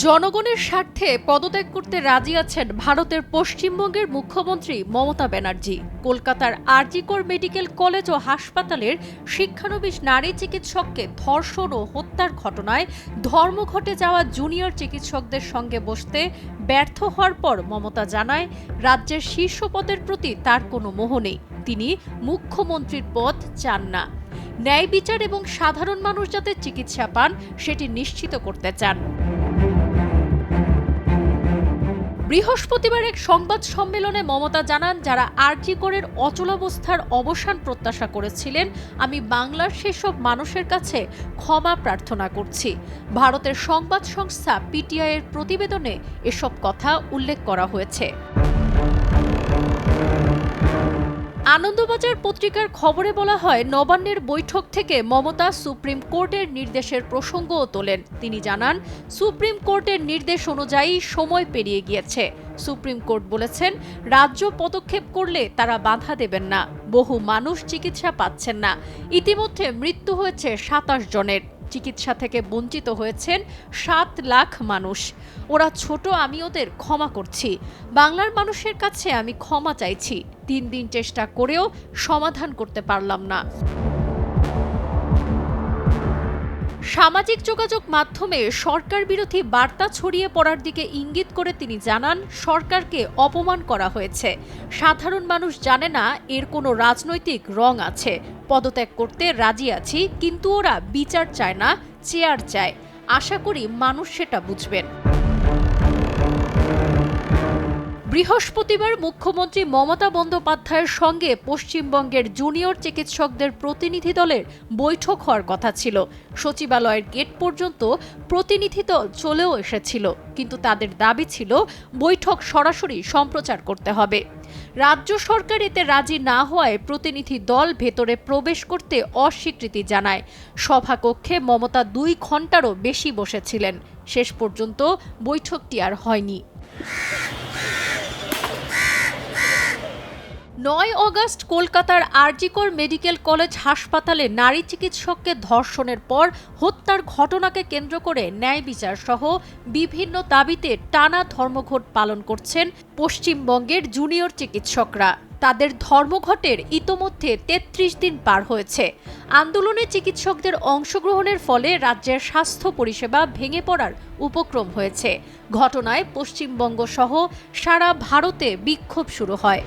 জনগণের স্বার্থে পদত্যাগ করতে রাজি আছেন ভারতের পশ্চিমবঙ্গের মুখ্যমন্ত্রী মমতা ব্যানার্জি। কলকাতার আর.জি. কর মেডিকেল কলেজ ও হাসপাতালের শিক্ষানবিশ নারী চিকিৎসককে ধর্ষণ ও হত্যার ঘটনায় ধর্মঘটে যাওয়া জুনিয়র চিকিৎসকদের সঙ্গে বসতে ব্যর্থ হওয়ার পর মমতা জানায়, রাজ্যের শীর্ষ পদের প্রতি তার কোনো মোহ নেই। তিনি মুখ্যমন্ত্রীর পদ চান না। ন্যায় বিচার এবং সাধারণ মানুষ যাতে চিকিৎসা পান সেটি নিশ্চিত করতে চান। বৃহস্পতিবার এক সংবাদ সম্মেলনে মমতা জানান, যারা আর.জি. করের অচলাবস্থার অবসান প্রত্যাশা করেছিলেন, আমি বাংলার সেসব মানুষের কাছে ক্ষমা প্রার্থনা করছি। ভারতের সংবাদ সংস্থা পিটিআই এর প্রতিবেদনে এসব কথা উল্লেখ করা হয়েছে। আনন্দবাজার পত্রিকার খবরে বলা হয়, নবান্নের বৈঠক থেকে মমতা সুপ্রিম কোর্টের নির্দেশের প্রসঙ্গও তোলেন। তিনি জানান, সুপ্রিম কোর্টের নির্দেশ অনুযায়ী সময় পেরিয়ে গিয়েছে। সুপ্রিম কোর্ট বলেছেন, রাজ্য পদক্ষেপ করলে তারা বাধা দেবেন না। বহু মানুষ চিকিৎসা পাচ্ছেন না। ইতিমধ্যে মৃত্যু হয়েছে 27 জনের। চিকিৎসা থেকে বঞ্চিত হয়েছেন 7 লাখ মানুষ। ওরা ছোট, আমি ওদের ক্ষমা করছি। বাংলার মানুষের কাছে আমি ক্ষমা চাইছি। 3 দিন চেষ্টা করেও সমাধান করতে পারলাম না। সামাজিক যোগাযোগ মাধ্যমে সরকার বিরোধী বার্তা ছড়িয়ে পড়ার দিকে ইঙ্গিত করে তিনি জানান, সরকারকে অপমান করা হয়েছে। সাধারণ মানুষ জানে না এর কোনো রাজনৈতিক রং আছে। পদত্যাগ করতে রাজি আছি, কিন্তু ওরা বিচার চায় না, চেয়ার চায়। আশা করি মানুষ সেটা বুঝবেন। বৃহস্পতিবার মুখ্যমন্ত্রী মমতা বন্দ্যোপাধ্যায়ের সঙ্গে পশ্চিমবঙ্গের জুনিয়র চিকিৎসকদের প্রতিনিধি দলের বৈঠক হওয়ার কথা ছিল। সচিবালয়ের গেট পর্যন্ত প্রতিনিধি দল চলেও এসেছিল, কিন্তু তাদের দাবি ছিল বৈঠক সরাসরি সম্প্রচার করতে হবে। রাজ্য সরকার এতে রাজি না হওয়ায় প্রতিনিধি দল ভেতরে প্রবেশ করতে অস্বীকৃতি জানায়। সভাকক্ষে মমতা 2 ঘন্টারও বেশি বসেছিলেন। শেষ পর্যন্ত বৈঠকটি আর হয়নি। 9 অগস্ট কলকাতার আর.জি. কর মেডিকেল কলেজ হাসপাতালে নারী চিকিৎসককে ধর্ষণের পর হত্যার ঘটনাকে কেন্দ্র করে ন্যায় বিচার সহ বিভিন্ন দাবিতে টানা ধর্মঘট পালন করছেন পশ্চিমবঙ্গের জুনিয়র চিকিৎসকরা। তাদের ধর্মঘটের ইতোমধ্যে 33 দিন পার হয়েছে। আন্দোলনে চিকিৎসকদের অংশগ্রহণের ফলে রাজ্যের স্বাস্থ্য পরিষেবা ভেঙে পড়ার উপক্রম হয়েছে। ঘটনায় পশ্চিমবঙ্গ সহ সারা ভারতে বিক্ষোভ শুরু হয়।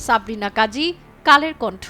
সাবরিনা কাজী, কালের কণ্ঠ।